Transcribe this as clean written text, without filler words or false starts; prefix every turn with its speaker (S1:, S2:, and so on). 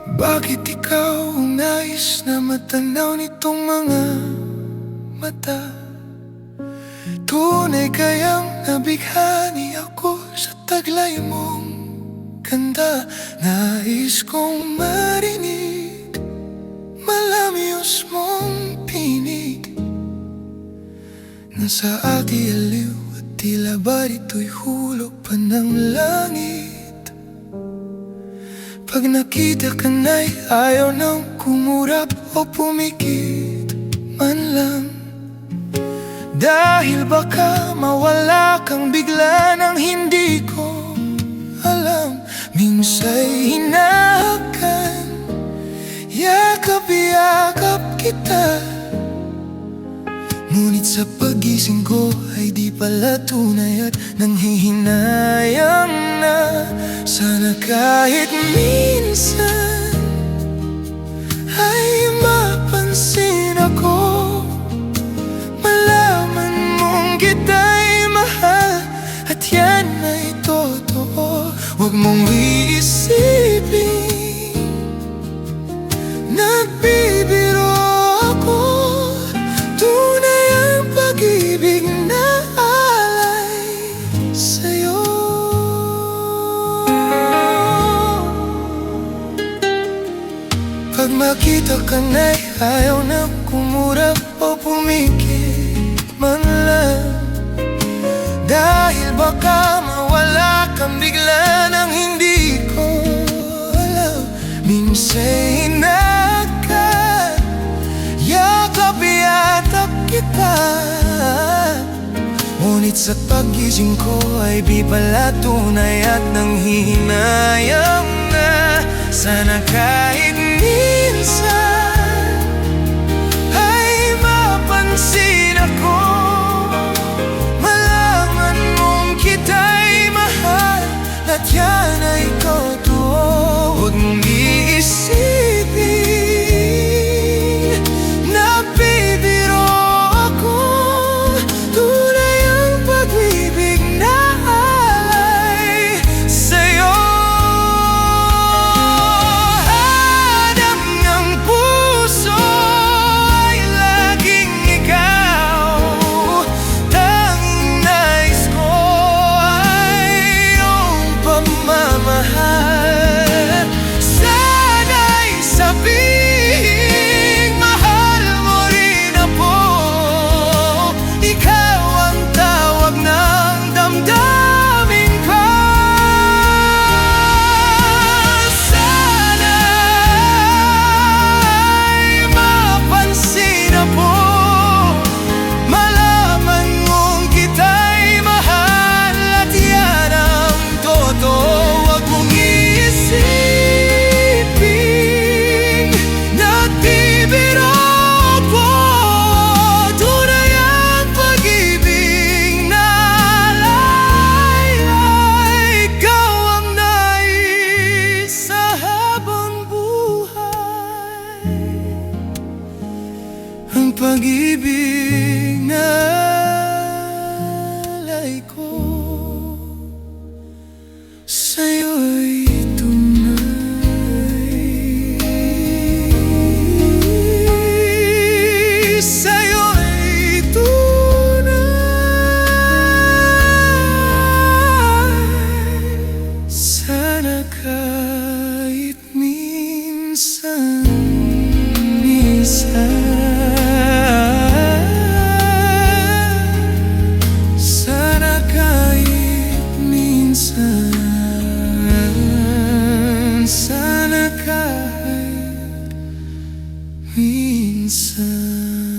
S1: Bakit ikaw ang nais na matanaw nitong mga mata? Tunay kayang nabighani ako sa taglay mong ganda? Nais kong marinig malamyos mong tinig na sa ati aliw at tila ba dito'y hulog pa ng langit. Pag nakita ka na'y ayaw nang kumurap o pumikit man lang. Dahil baka mawala kang bigla nang hindi ko alam. Minsa'y hinahakan, yakap-yakap kita, ngunit sa pagising ko ay di pala tunay at nanghihinayang na. Sana kahit minsan ay mapansin ako, malaman mong kita'y mahal at yan ay totoo. Huwag mong iisipin nagbibiro ako. Tunay ang pag-ibig na alay sa'yo. Pag makita ka na'y ayaw na kumurap o pumikit man lang. Dahil baka mawala kang bigla nang hindi ko alam. Minsa'y hinahakan, yakap-yakap kita, ngunit sa pagising ko ay di pala tunay at nanghihinayang na. Sana kahit minsan ay mapansin ako, malaman mong kita'y mahal at yan ay totoo. Huwag mong iisipin nagbibiro ako. Tunay ang pag-ibig na alay sa'yo. Hanap ng puso ay laging ikaw. Tanging nais ko ay iyong pagmamahal. Sana'y sabihing mahal mo rin ako. Ikaw ang tawag ng damdamin ko. Sana'y mapansin ako, malaman mong kita'y mahal at yan ang totoo. Huwag mong iisipin nagbibiro ako. Tunay ang pag-ibig na alay. Ikaw ang nais sa habang buhay, ang pag-ibig na alay ko sa'yo'y tunay. Sa'yo'y tunay. Sana kahit minsan, sana kahit minsan, sana kahit minsan.